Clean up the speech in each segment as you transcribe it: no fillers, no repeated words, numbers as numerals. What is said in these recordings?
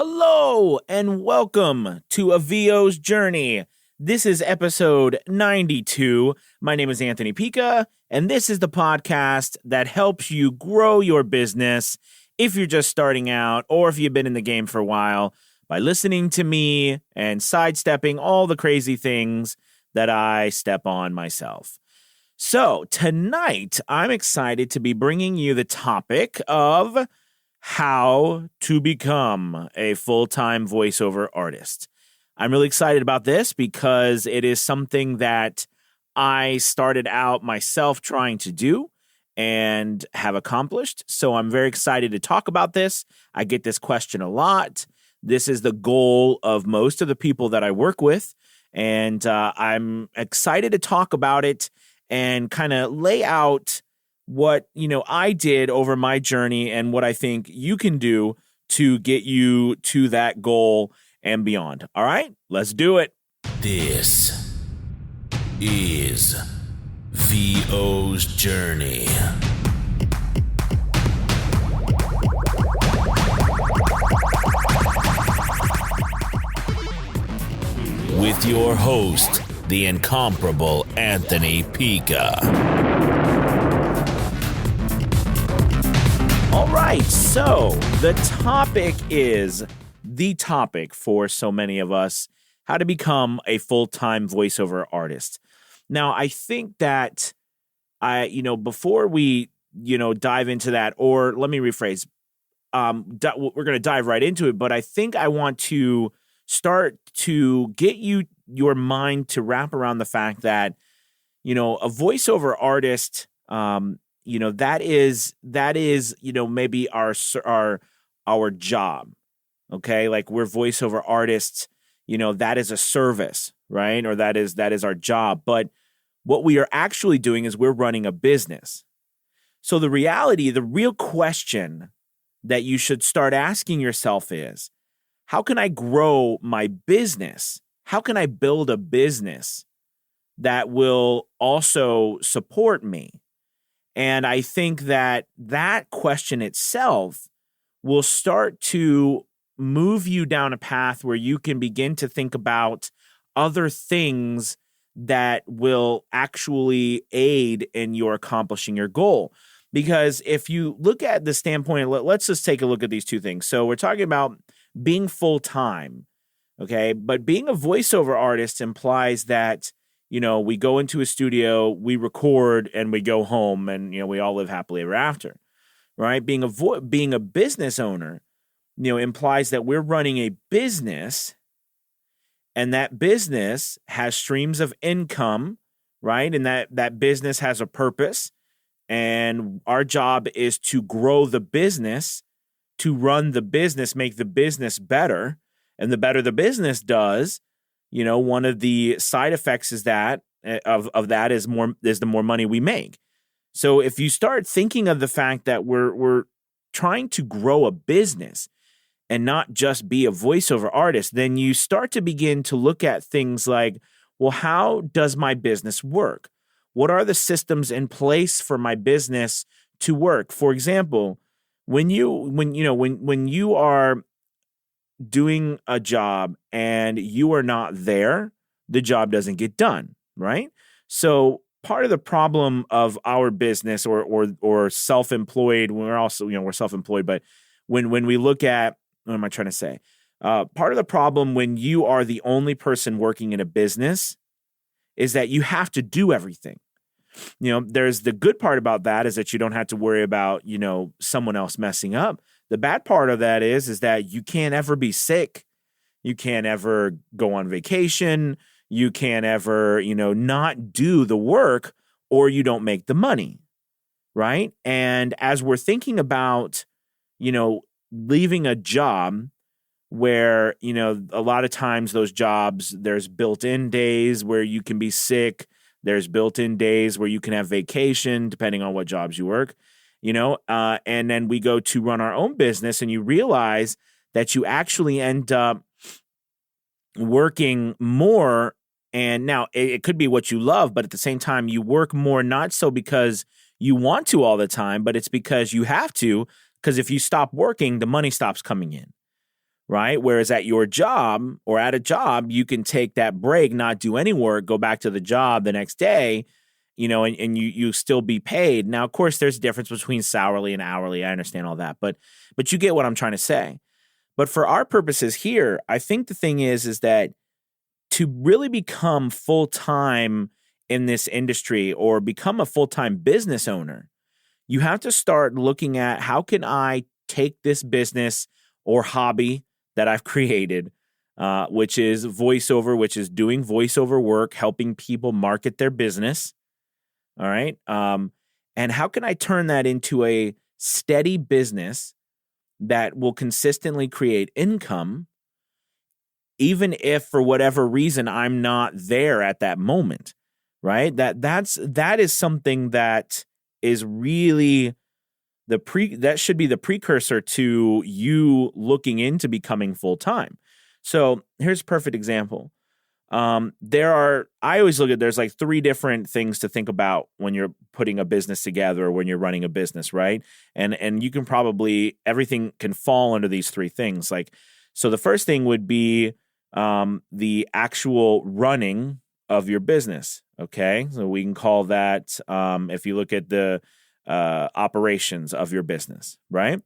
Hello and welcome to A VO's Journey. This is episode 92. My name is Anthony Pica, and this is the podcast that helps you grow your business if you're just starting out or if you've been in the game for a while by listening to me and sidestepping all the crazy things that I step on myself. So tonight, I'm excited to be bringing you the topic of how to become a full-time voiceover artist. I'm really excited about this because it is something that I started out myself trying to do and have accomplished. So I'm very excited to talk about this. I get this question a lot. This is the goal of most of the people that I work with. And I'm excited to talk about it and kind of lay out what, I did over my journey and what I think you can do to get you to that goal and beyond. All right, let's do it. This is VO's Journey. With your host, the incomparable Anthony Pica. All right, so the topic is the topic for so many of us, how to become a full-time voiceover artist. Now, I think that before we, dive into that, or let me rephrase, we're going to dive right into it, but I think I want to start to get your mind to wrap around the fact that, a voiceover artist, that is maybe our job. Okay. Like we're voiceover artists, that is a service, right? Or that is our job. But what we are actually doing is we're running a business. So the real question that you should start asking yourself is, how can I grow my business? How can I build a business that will also support me? And I think that question itself will start to move you down a path where you can begin to think about other things that will actually aid in your accomplishing your goal. Because if you look at the standpoint, let's just take a look at these two things. So we're talking about being full-time, okay? But being a voiceover artist implies that we go into a studio, we record, and we go home, and we all live happily ever after, right? Being a business owner, implies that we're running a business, and that business has streams of income, right? And that business has a purpose, and our job is to grow the business, to run the business, make the business better, and the better the business does, one of the side effects is that of that is the more money we make. So if you start thinking of the fact that we're trying to grow a business and not just be a voiceover artist, then you start to begin to look at things like, well, how does my business work? What are the systems in place for my business to work? For example, when you are doing a job and you are not there, the job doesn't get done, right? So part of the problem of our business or self-employed, we're self-employed, but when we look at, what am I trying to say? Part of the problem when you are the only person working in a business is that you have to do everything. There's the good part about that is that you don't have to worry about, someone else messing up. The bad part of that is that you can't ever be sick. You can't ever go on vacation. You can't ever, not do the work, or you don't make the money, right? And as we're thinking about, leaving a job where, a lot of times those jobs, there's built-in days where you can be sick. There's built-in days where you can have vacation, depending on what jobs you work. And then we go to run our own business, and you realize that you actually end up working more. And now it could be what you love, but at the same time, you work more, not so because you want to all the time, but it's because you have to, because if you stop working, the money stops coming in, right? Whereas at your job or at a job, you can take that break, not do any work, go back to the job the next day, and you still be paid. Now, of course, there's a difference between salary and hourly. I understand all that, but you get what I'm trying to say. But for our purposes here, I think the thing is that to really become full-time in this industry or become a full-time business owner, you have to start looking at how can I take this business or hobby that I've created, which is voiceover, which is doing voiceover work, helping people market their business. All right. And how can I turn that into a steady business that will consistently create income, even if for whatever reason I'm not there at that moment, right? That is something that is really that should be the precursor to you looking into becoming full-time. So here's a perfect example. I always look at, there's like 3 different things to think about when you're putting a business together or when you're running a business, right? And you can probably, everything can fall under these 3 things. Like, so the first thing would be the actual running of your business. Okay. So we can call that, if you look at the operations of your business, right?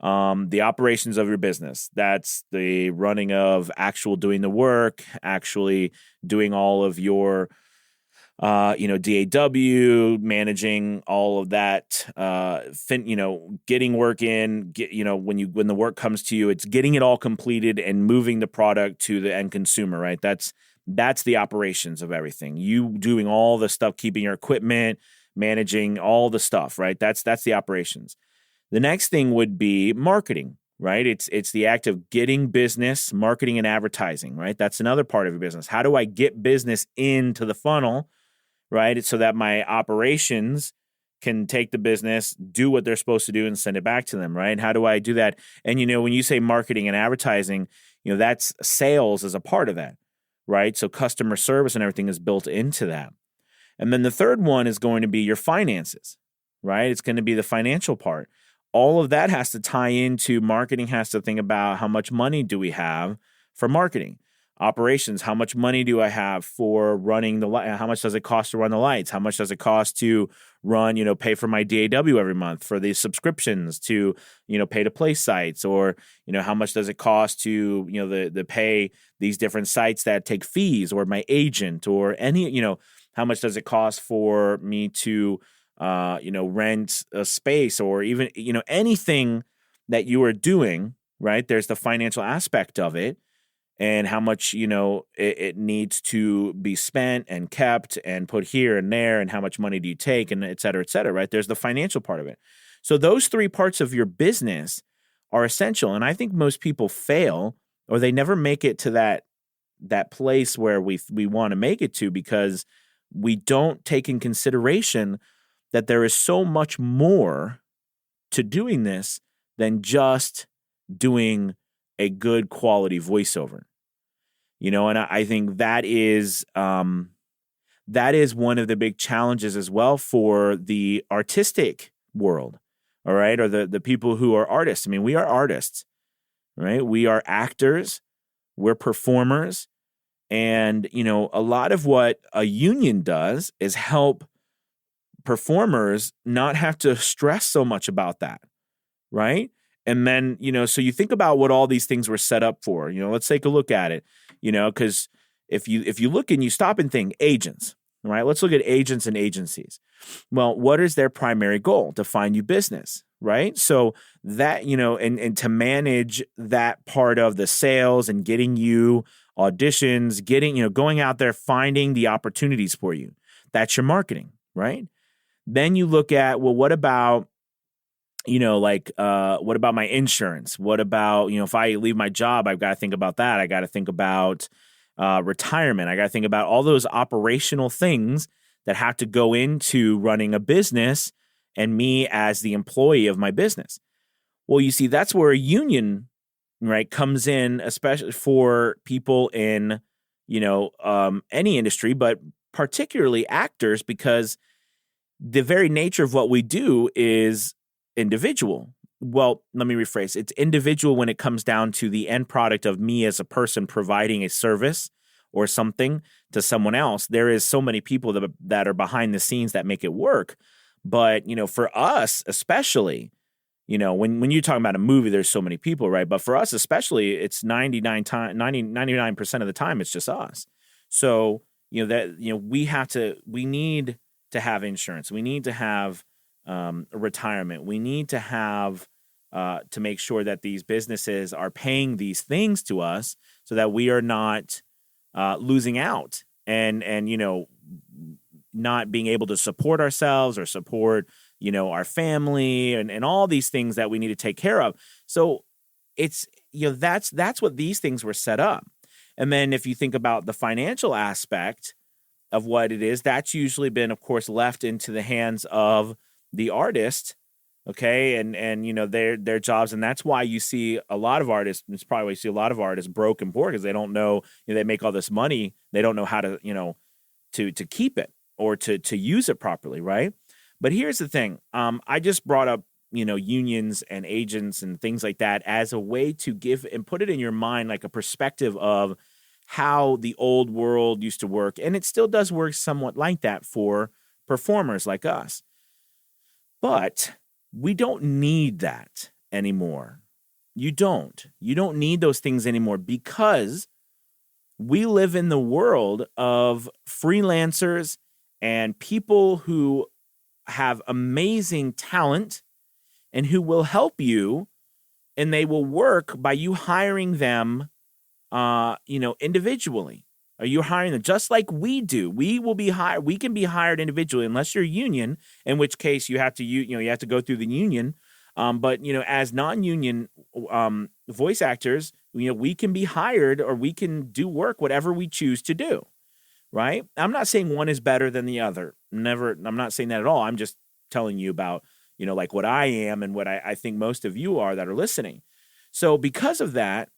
The operations of your business, that's the running of actual doing the work, actually doing all of your, DAW, managing all of that, getting work in, when the work comes to you, it's getting it all completed and moving the product to the end consumer, right? That's the operations of everything. You doing all the stuff, keeping your equipment, managing all the stuff, right? That's the operations. The next thing would be marketing, right? It's the act of getting business, marketing and advertising, right? That's another part of your business. How do I get business into the funnel, right? It's so that my operations can take the business, do what they're supposed to do, and send it back to them, right? How do I do that? And, when you say marketing and advertising, that's sales as a part of that, right? So customer service and everything is built into that. And then the third one is going to be your finances, right? It's going to be the financial part. All of that has to tie into marketing, has to think about how much money do we have for marketing. Operations, how much money do I have for running the light? How much does it cost to run the lights? How much does it cost to run, pay for my DAW every month, for the subscriptions, to, pay to play sites? Or, how much does it cost to, the pay these different sites that take fees, or my agent, or any, how much does it cost for me to, rent a space, or even, anything that you are doing, right? There's the financial aspect of it, and how much, it needs to be spent and kept and put here and there, and how much money do you take, and et cetera, right? There's the financial part of it. So those 3 parts of your business are essential. And I think most people fail, or they never make it to that place where we want to make it to, because we don't take in consideration that there is so much more to doing this than just doing a good quality voiceover. And I think that is one of the big challenges as well for the artistic world, all right, or the people who are artists. I mean, we are artists, right? We are actors, we're performers, and a lot of what a union does is help performers not have to stress so much about that, right? And then, so you think about what all these things were set up for. Let's take a look at it, because if you look and you stop and think, agents, right? Let's look at agents and agencies. Well, what is their primary goal? To find you business, right? So that, and to manage that part of the sales and getting you auditions, going out there, finding the opportunities for you. That's your marketing, right? Then you look at, well, what about, what about my insurance? What about, if I leave my job, I've got to think about that. I got to think about retirement. I got to think about all those operational things that have to go into running a business and me as the employee of my business. Well, you see, that's where a union, right, comes in, especially for people in, any industry, but particularly actors, because the very nature of what we do is individual. well, let me rephrase. It's individual when it comes down to the end product of me as a person providing a service or something to someone else. There is so many people that are behind the scenes that make it work. But, for us, especially, when you're talking about a movie, there's so many people, right? But for us, especially, it's 99% of the time, it's just us. So, we need to have insurance. We need to have retirement. We need to have to make sure that these businesses are paying these things to us so that we are not losing out and not being able to support ourselves or support our family and all these things that we need to take care of. So it's that's what these things were set up. And then if you think about the financial aspect of what it is, that's usually been, of course, left into the hands of the artist, okay, and their jobs, and that's why you see a lot of artists. It's probably why you see a lot of artists broke and poor because they don't know. They make all this money, they don't know how to to keep it or to use it properly, right? But here's the thing: I just brought up unions and agents and things like that as a way to give and put it in your mind like a perspective of how the old world used to work, and it still does work somewhat like that for performers like us. But we don't need that anymore. You don't need those things anymore because we live in the world of freelancers and people who have amazing talent and who will help you, and they will work by you hiring them, individually. Are you hiring them just like we do? We will be hired. We can be hired individually unless you're union, in which case you have to you have to go through the union. But as non-union voice actors, we can be hired or we can do work whatever we choose to do. Right? I'm not saying one is better than the other. Never. I'm not saying that at all. I'm just telling you about like what I am and what I think most of you are that are listening. So because of that,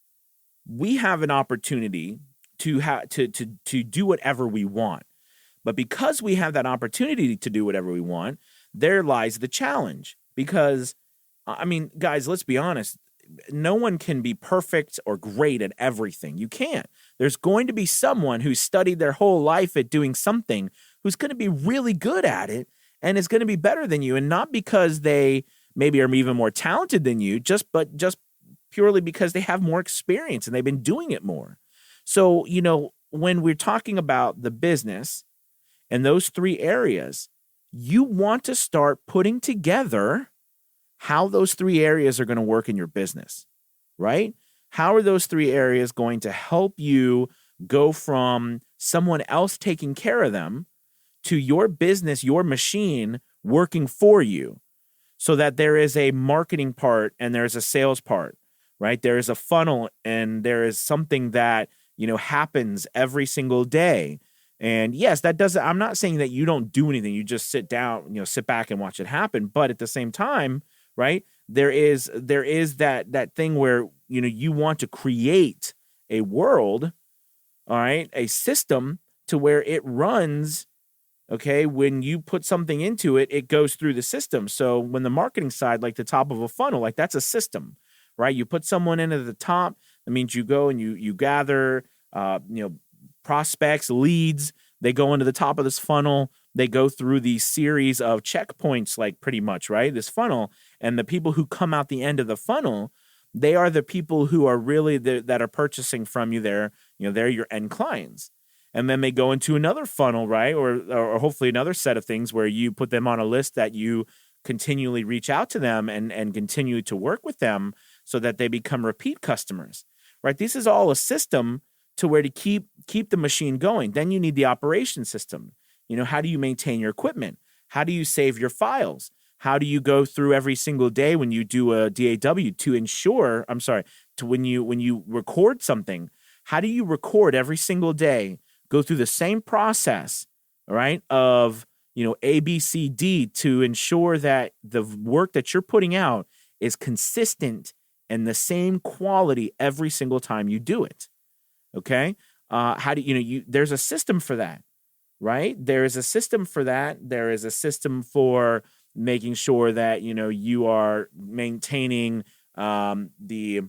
we have an opportunity to do whatever we want. But because we have that opportunity to do whatever we want, there lies the challenge. Because, guys, let's be honest. No one can be perfect or great at everything. You can't. There's going to be someone who's studied their whole life at doing something who's going to be really good at it and is going to be better than you. And not because they maybe are even more talented than you, but purely because they have more experience and they've been doing it more. So, when we're talking about the business and those three areas, you want to start putting together how those three areas are going to work in your business, right? How are those three areas going to help you go from someone else taking care of them to your business, your machine working for you, so that there is a marketing part and there's a sales part, right? There is a funnel and there is something that happens every single day. And yes, I'm not saying that you don't do anything. You just sit down, sit back and watch it happen. But at the same time, right, there is that thing where, you want to create a world, all right, a system to where it runs. Okay, when you put something into it, it goes through the system. So when the marketing side, like the top of a funnel, like that's a system, right? You put someone into the top. That means you go and you gather, prospects, leads. They go into the top of this funnel. They go through these series of checkpoints, like pretty much, right? This funnel. And the people who come out the end of the funnel, they are the people who are really that are purchasing from you. They're your end clients. And then they go into another funnel, right? Or hopefully another set of things where you put them on a list that you continually reach out to them and continue to work with them so that they become repeat customers, right? This is all a system to where to keep the machine going. Then you need the operation system. How do you maintain your equipment? How do you save your files? How do you go through every single day when you do a DAW when you record something? How do you record every single day? Go through the same process, right, of, A, B, C, D to ensure that the work that you're putting out is consistent and the same quality every single time you do it. Okay? How do there's a system for that, right? There is a system for that. There is a system for, making sure that, you are maintaining the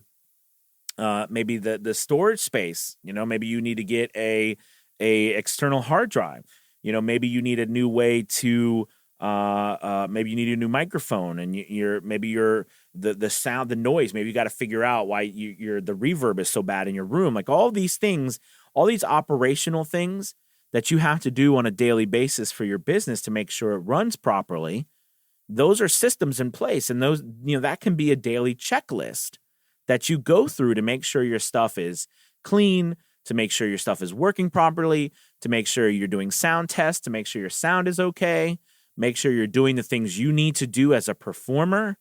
maybe the storage space. Maybe you need to get a external hard drive. Maybe you need a new way to maybe you need a new microphone, and the sound, the noise. Maybe you got to figure out why the reverb is so bad in your room. Like all these things, all these operational things that you have to do on a daily basis for your business to make sure it runs properly. Those are systems in place, and those, that can be a daily checklist that you go through to make sure your stuff is clean, to make sure your stuff is working properly, to make sure you're doing sound tests, to make sure your sound is okay, make sure you're doing the things you need to do as a performer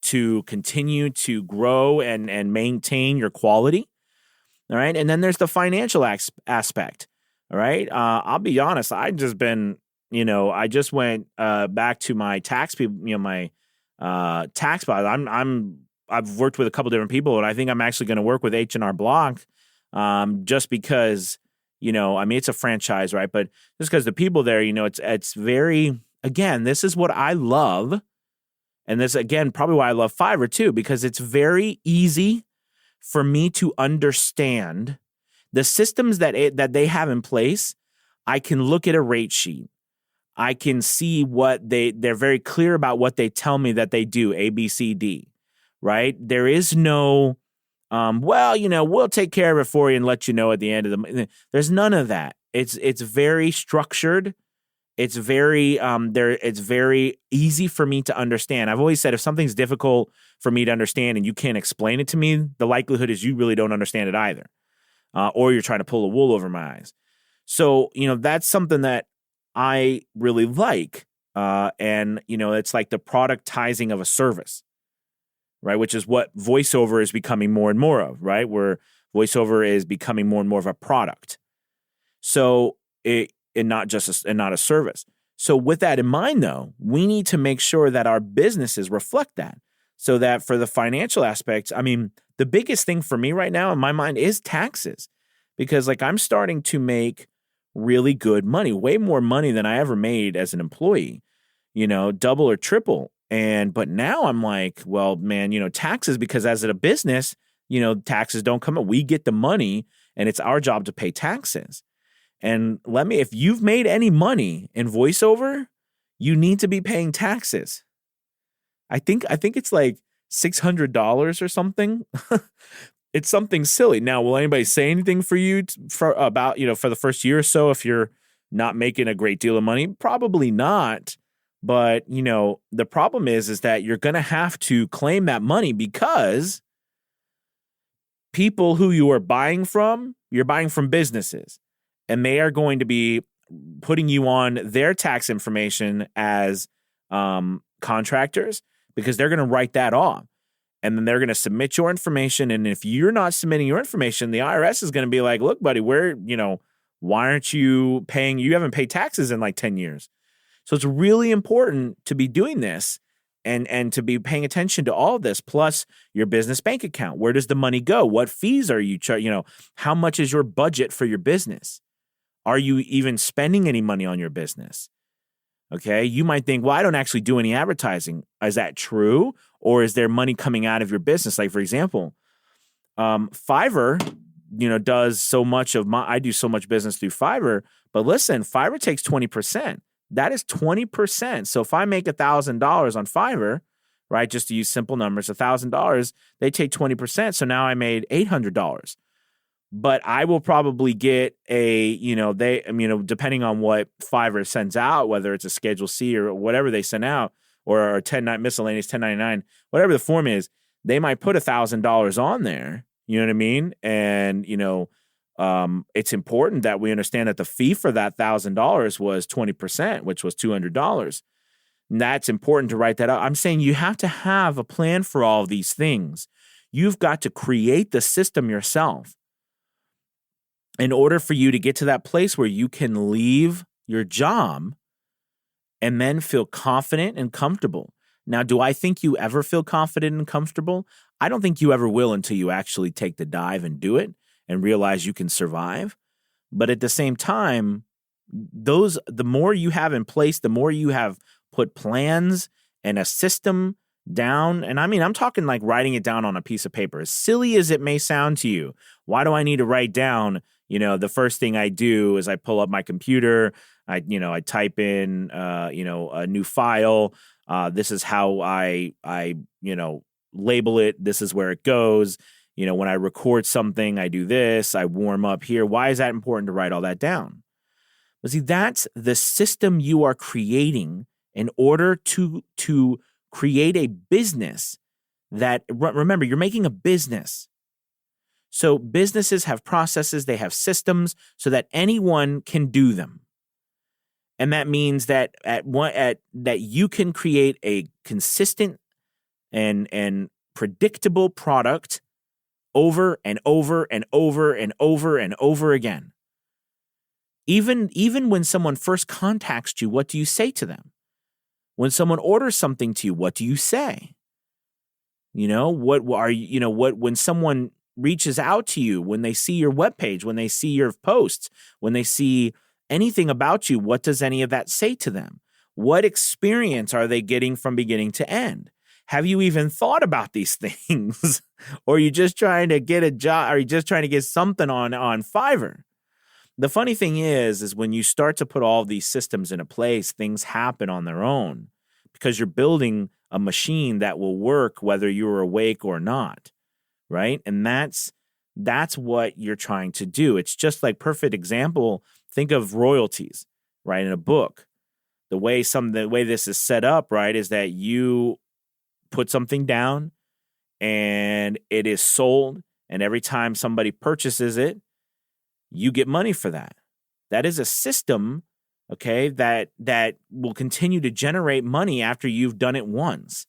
to continue to grow and maintain your quality. All right. And then there's the financial aspect. All right. I'll be honest. I just went back to my tax people, my tax bot. I've worked with a couple different people, and I think I'm actually going to work with H&R Block, just because, it's a franchise, right? But just because the people there, it's very, again, this is what I love. And this, again, probably why I love Fiverr too, because it's very easy for me to understand the systems that they have in place. I can look at a rate sheet. I can see what they're very clear about what they tell me that they do, A, B, C, D, right? There is no, we'll take care of it for you and let you know at the end of the month. There's none of that. It's very structured. It's very it's very easy for me to understand. I've always said if something's difficult for me to understand and you can't explain it to me, the likelihood is you really don't understand it either, or you're trying to pull the wool over my eyes. So that's something that I really like, and it's like the productizing of a service, right? Which is what voiceover is becoming more and more of, right? Where voiceover is becoming more and more of a product. So and not a service. So with that in mind, though, we need to make sure that our businesses reflect that. So that for the financial aspects, the biggest thing for me right now in my mind is taxes, because I'm starting to make really good money, way more money than I ever made as an employee, double or triple. But now I'm like, well, man, taxes, because as a business, taxes don't come up. We get the money, and it's our job to pay taxes. And if you've made any money in voiceover, you need to be paying taxes. I think it's like $600 or something. It's something silly. Now, will anybody say anything for you for the first year or so if you're not making a great deal of money? Probably not. But, the problem is that you're going to have to claim that money, because people who you're buying from businesses. And they are going to be putting you on their tax information as contractors, because they're going to write that off. And then they're going to submit your information. And if you're not submitting your information, the IRS is going to be like, look, buddy, why aren't you paying? You haven't paid taxes in like 10 years. So it's really important to be doing this and to be paying attention to all of this, plus your business bank account. Where does the money go? What fees are you charging? How much is your budget for your business? Are you even spending any money on your business? Okay, you might think, well, I don't actually do any advertising. Is that true? Or is there money coming out of your business? Like, for example, Fiverr, does so much of I do so much business through Fiverr. But listen, Fiverr takes 20%. That is 20%. So if I make $1,000 on Fiverr, right, just to use simple numbers, $1,000, they take 20%. So now I made $800. But I will probably get depending on what Fiverr sends out, whether it's a Schedule C or whatever they send out, or a miscellaneous 1099, whatever the form is, they might put $1,000 on there. You know what I mean? And, it's important that we understand that the fee for that $1,000 was 20%, which was $200. And that's important to write that out. I'm saying you have to have a plan for all of these things. You've got to create the system yourself in order for you to get to that place where you can leave your job and then feel confident and comfortable. Now, do I think you ever feel confident and comfortable? I don't think you ever will until you actually take the dive and do it and realize you can survive. But at the same time, the more you have in place, the more you have put plans and a system down. And I mean, I'm talking like writing it down on a piece of paper. As silly as it may sound to you, why do I need to write down? The first thing I do is I pull up my computer. I type in, a new file. This is how I label it. This is where it goes. When I record something, I do this. I warm up here. Why is that important to write all that down? But see, that's the system you are creating in order to create a business that, remember, you're making a business. So businesses have processes, they have systems so that anyone can do them. And that means that that you can create a consistent and predictable product over and over and over and over and over again. Even when someone first contacts you, what do you say to them? When someone orders something to you, what do you say? When someone reaches out to you, when they see your webpage, when they see your posts, when they see anything about you, what does any of that say to them? What experience are they getting from beginning to end? Have you even thought about these things? Or are you just trying to get a job? Are you just trying to get something on Fiverr? The funny thing is when you start to put all these systems into place, things happen on their own because you're building a machine that will work whether you're awake or not, right? And that's what you're trying to do. It's just like perfect example. Think of royalties, right? In a book, the way this is set up, right, is that you put something down and it is sold, and every time somebody purchases it, you get money for that. That is a system, okay, that will continue to generate money after you've done it once.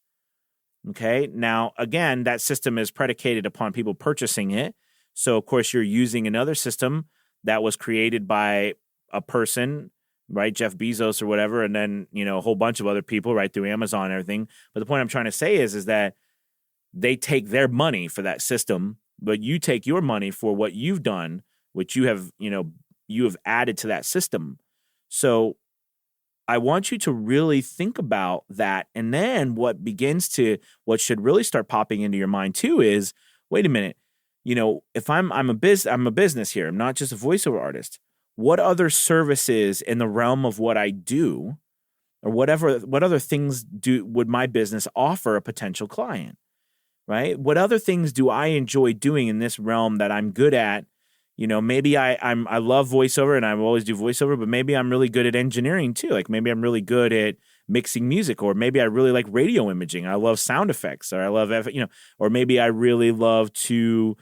Okay, now again, that system is predicated upon people purchasing it. So of course you're using another system that was created by a person, right, Jeff Bezos or whatever, and then a whole bunch of other people, right, through Amazon and everything. But the point I'm trying to say is that they take their money for that system, but you take your money for what you've done, which you have added to that system. So I want you to really think about that. And then what should really start popping into your mind too is, wait a minute, if I'm a business here, I'm not just a voiceover artist. What other services in the realm of what I do, or what other things would my business offer a potential client, right? What other things do I enjoy doing in this realm that I'm good at? Maybe I love voiceover and I will always do voiceover, but maybe I'm really good at engineering too. Like maybe I'm really good at mixing music, or maybe I really like radio imaging. I love sound effects, or I love, or maybe I really love to,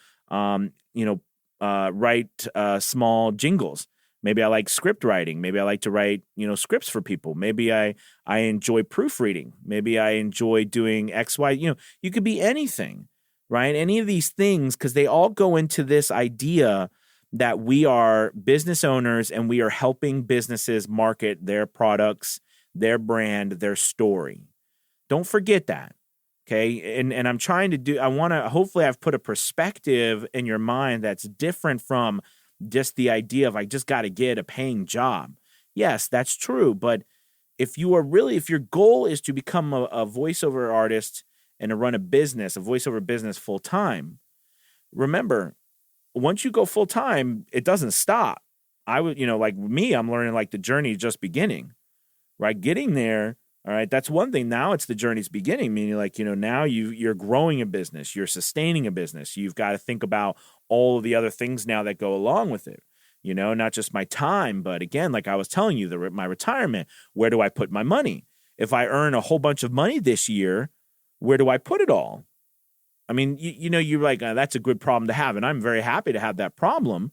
write small jingles. Maybe I like script writing. Maybe I like to write, scripts for people. Maybe I enjoy proofreading. Maybe I enjoy doing X, Y. You could be anything, right? Any of these things, because they all go into this idea that we are business owners and we are helping businesses market their products, their brand, their story. Don't forget that. Okay. And I'm trying to hopefully I've put a perspective in your mind that's different from just the idea of I just got to get a paying job. Yes, that's true. But if your goal is to become a voiceover artist and to run a voiceover business full time, remember, once you go full time, it doesn't stop. I would, like me, I'm learning like the journey is just beginning, right? Getting there. All right. That's one thing. Now it's the journey's beginning, meaning like, now you're growing a business, you're sustaining a business. You've got to think about all of the other things now that go along with it, not just my time, but again, like I was telling you, my retirement, where do I put my money? If I earn a whole bunch of money this year, where do I put it all? I mean, you're like, that's a good problem to have. And I'm very happy to have that problem.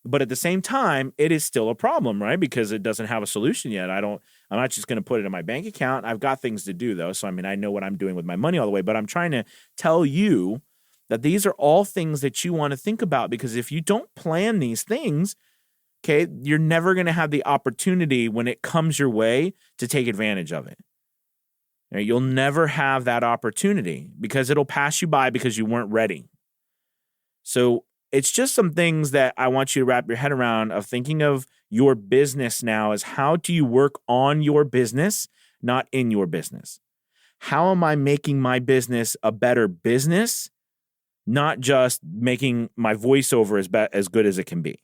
But at the same time, it is still a problem, right? Because it doesn't have a solution yet. I'm not just going to put it in my bank account. I've got things to do, though. So, I mean, I know what I'm doing with my money all the way. But I'm trying to tell you that these are all things that you want to think about. Because if you don't plan these things, okay, you're never going to have the opportunity when it comes your way to take advantage of it. You'll never have that opportunity because it'll pass you by because you weren't ready. So it's just some things that I want you to wrap your head around of thinking of your business now as how do you work on your business, not in your business? How am I making my business a better business? Not just making my voiceover as good as it can be.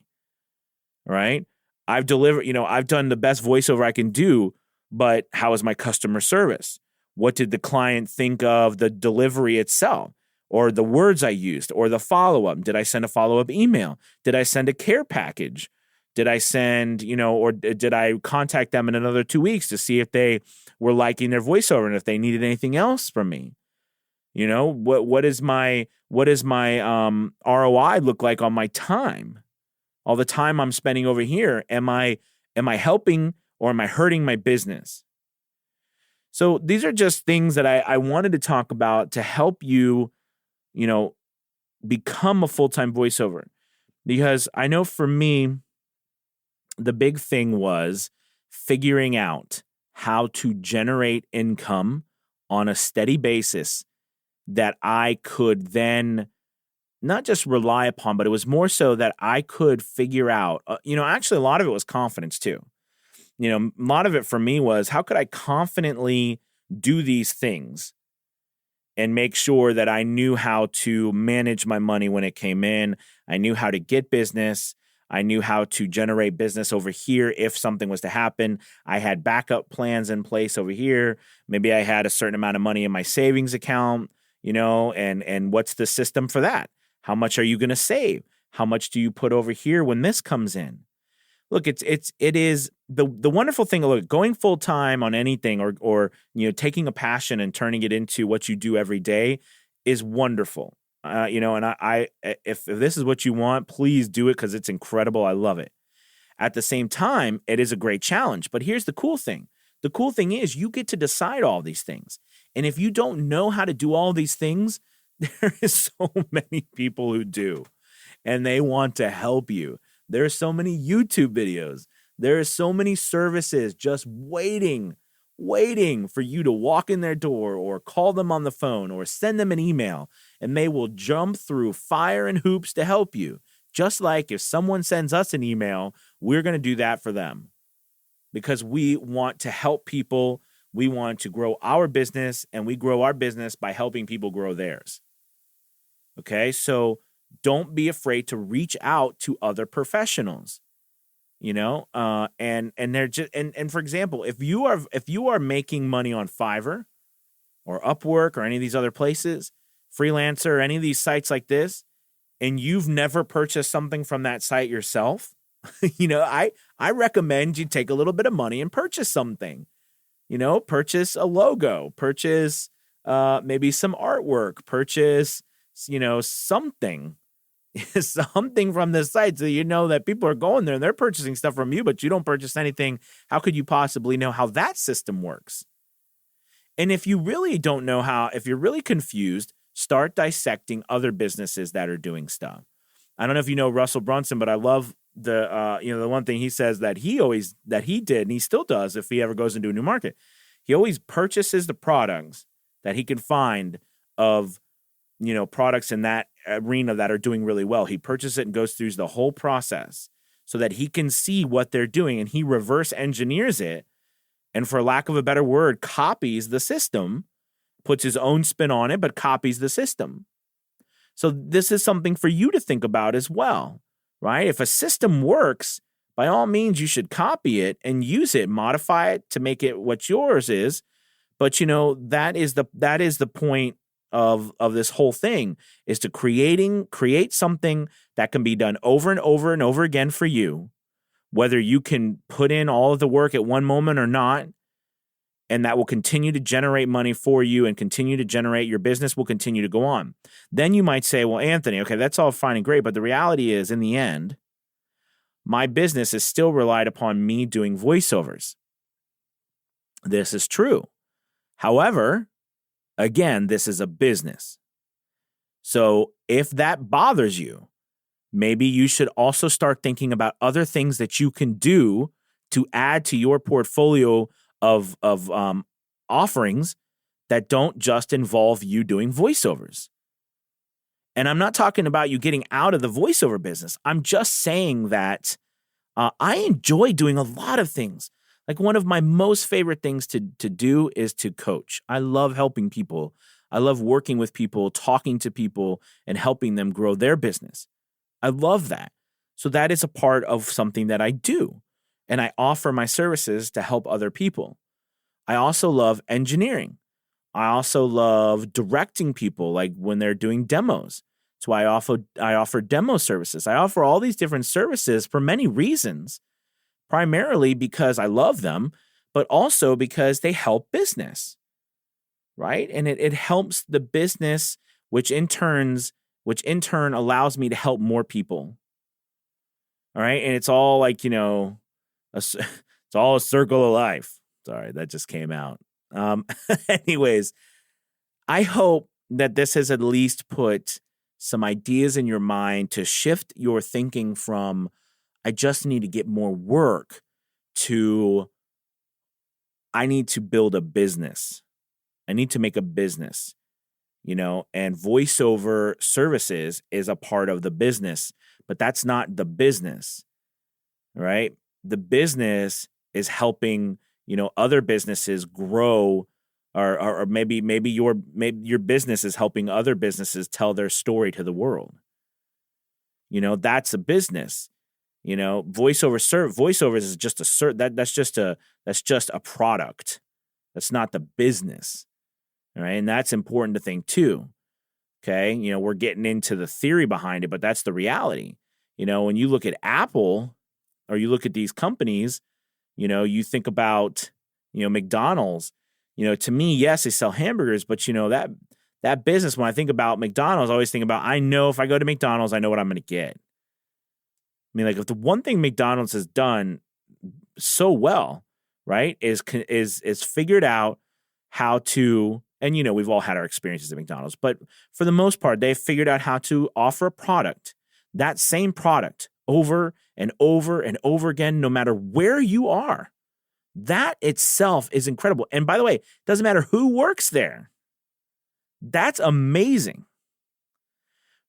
Right? I've done the best voiceover I can do, but how is my customer service? What did the client think of the delivery itself, or the words I used, or the follow-up? Did I send a follow-up email? Did I send a care package? Did I send, or did I contact them in another 2 weeks to see if they were liking their voiceover and if they needed anything else from me? What does my ROI look like on my time? All the time I'm spending over here, am I helping or am I hurting my business? So these are just things that I wanted to talk about to help you, become a full-time voiceover. Because I know for me, the big thing was figuring out how to generate income on a steady basis that I could then not just rely upon, but it was more so that I could figure out, actually a lot of it was confidence too. A lot of it for me was, how could I confidently do these things and make sure that I knew how to manage my money when it came in. I knew how to get business. I knew how to generate business over here if something was to happen. I had backup plans in place over here. Maybe I had a certain amount of money in my savings account, and what's the system for that? How much are you going to save? How much do you put over here when this comes in? Look, it is the wonderful thing. Look, going full time on anything or taking a passion and turning it into what you do every day is wonderful. And if this is what you want, please do it because it's incredible. I love it. At the same time, it is a great challenge. But here's the cool thing. The cool thing is you get to decide all these things. And if you don't know how to do all these things, there is so many people who do, and they want to help you. There are so many YouTube videos. There are so many services just waiting for you to walk in their door or call them on the phone or send them an email, and they will jump through fire and hoops to help you. Just like if someone sends us an email, we're going to do that for them because we want to help people. We want to grow our business, and we grow our business by helping people grow theirs. Okay, so don't be afraid to reach out to other professionals, and they're just and for example, if you are making money on Fiverr or Upwork or any of these other places, Freelancer or any of these sites like this, and you've never purchased something from that site yourself, I recommend you take a little bit of money and purchase something. Purchase a logo, purchase maybe some artwork, purchase something from this site so that people are going there and they're purchasing stuff from you, but you don't purchase anything. How could you possibly know how that system works? And if you really don't know if you're really confused, start dissecting other businesses that are doing stuff. I don't know if you know Russell Brunson, but I love the one thing he says that he did, and he still does if he ever goes into a new market. He always purchases the products that he can find of products in that arena that are doing really well. He purchases it and goes through the whole process so that he can see what they're doing, and he reverse engineers it. And for lack of a better word, copies the system, puts his own spin on it, but copies the system. So this is something for you to think about as well, right? If a system works, by all means, you should copy it and use it, modify it to make it what yours is. But that is the point of this whole thing, is to create something that can be done over and over and over again for you, whether you can put in all of the work at one moment or not, and that will continue to generate money for you and continue to generate, your business will continue to go on. Then you might say, well, Anthony, okay, that's all fine and great, but the reality is, in the end, my business is still relied upon me doing voiceovers. This is true. However, again, this is a business. So if that bothers you, maybe you should also start thinking about other things that you can do to add to your portfolio of offerings that don't just involve you doing voiceovers. And I'm not talking about you getting out of the voiceover business. I'm just saying that I enjoy doing a lot of things. Like one of my most favorite things to do is to coach. I love helping people. I love working with people, talking to people, and helping them grow their business. I love that. So that is a part of something that I do. And I offer my services to help other people. I also love engineering. I also love directing people, like when they're doing demos. That's why I offer demo services. I offer all these different services for many reasons, primarily because I love them, but also because they help business, right? And it helps the business, which in turn allows me to help more people. All right. And it's all like, it's all a circle of life. Sorry, that just came out. Anyways, I hope that this has at least put some ideas in your mind to shift your thinking from, I just need to get more work, to, I need to build a business. I need to make a business, and voiceover services is a part of the business, but that's not the business, right? The business is helping, other businesses grow, or maybe your business is helping other businesses tell their story to the world. That's a business. Voiceovers is just that's just a product. That's not the business. All right. And that's important to think too. Okay. We're getting into the theory behind it, but that's the reality. When you look at Apple or you look at these companies, you think about, McDonald's, to me, yes, they sell hamburgers, but that business, when I think about McDonald's, I always think about, I know if I go to McDonald's, I know what I'm going to get. I mean, like if the one thing McDonald's has done so well, right, is figured out how to, and we've all had our experiences at McDonald's, but for the most part, they've figured out how to offer a product, that same product, over and over and over again, no matter where you are. That itself is incredible. And by the way, it doesn't matter who works there. That's amazing.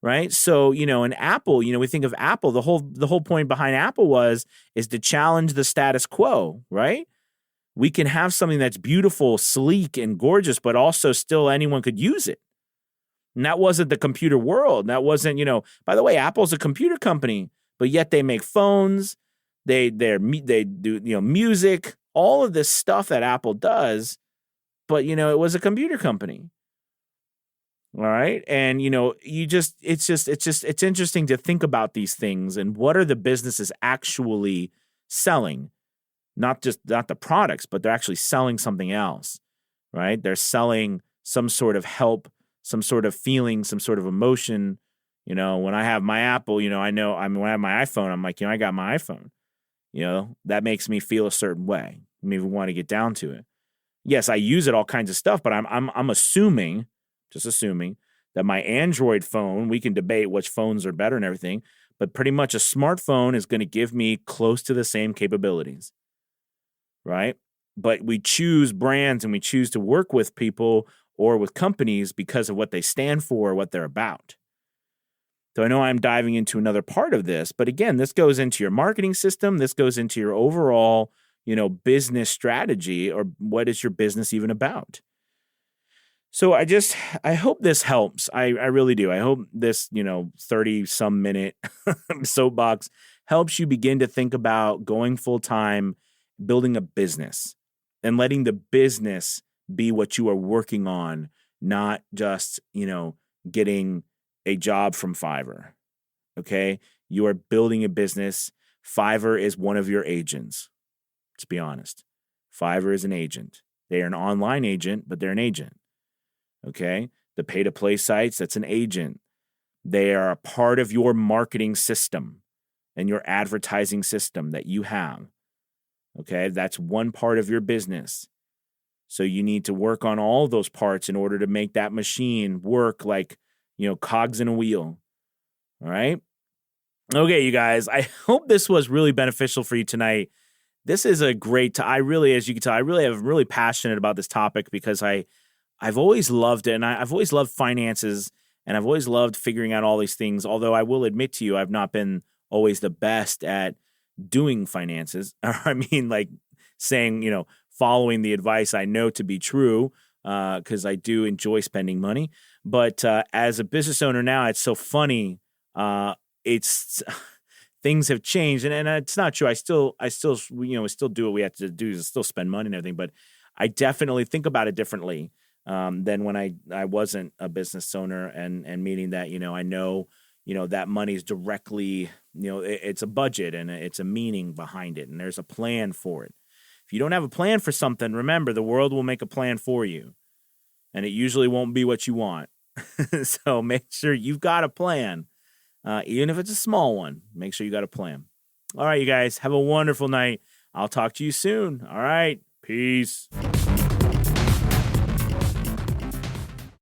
Right? So, in Apple, we think of Apple, the whole point behind Apple is to challenge the status quo, right? We can have something that's beautiful, sleek, and gorgeous, but also still anyone could use it. And that wasn't the computer world. That wasn't, by the way, Apple's a computer company, but yet they make phones, they do, music, all of this stuff that Apple does, but, it was a computer company. All right. And, it's interesting to think about these things and what are the businesses actually selling? Not the products, but they're actually selling something else, right? They're selling some sort of help, some sort of feeling, some sort of emotion. When I have my Apple, when I have my iPhone, I'm like, I got my iPhone, that makes me feel a certain way. I mean, if we want to get down to it. Yes, I use it all kinds of stuff, but I'm assuming that my Android phone, we can debate which phones are better and everything, but pretty much a smartphone is going to give me close to the same capabilities, right? But we choose brands and we choose to work with people or with companies because of what they stand for, what they're about. So I know I'm diving into another part of this, but again, this goes into your marketing system. This goes into your overall, business strategy, or what is your business even about? So I hope this helps. I really do. I hope this, 30 some minute soapbox helps you begin to think about going full time, building a business, and letting the business be what you are working on, not just, getting a job from Fiverr. Okay. You are building a business. Fiverr is one of your agents. Let's be honest. Fiverr is an agent. They are an online agent, but they're an agent. Okay. The pay-to-play sites, that's an agent. They are a part of your marketing system and your advertising system that you have. Okay. That's one part of your business. So you need to work on all those parts in order to make that machine work like, cogs in a wheel. All right. Okay, you guys, I hope this was really beneficial for you tonight. This is a great, as you can tell, I really am really passionate about this topic because I've always loved it, and I've always loved finances, and I've always loved figuring out all these things, although I will admit to you, I've not been always the best at doing finances. I mean, like saying, following the advice I know to be true, because I do enjoy spending money. But as a business owner now, it's so funny. It's things have changed, and it's not true. I still we still do what we have to do, to still spend money and everything. But I definitely think about it differently than when I wasn't a business owner, and meaning that I know that money is directly it's a budget and it's a meaning behind it, and there's a plan for it. If you don't have a plan for something, remember the world will make a plan for you, and it usually won't be what you want. So make sure you've got a plan. Even if it's a small one, make sure you got a plan. All right, you guys, have a wonderful night. I'll talk to you soon. All right, peace.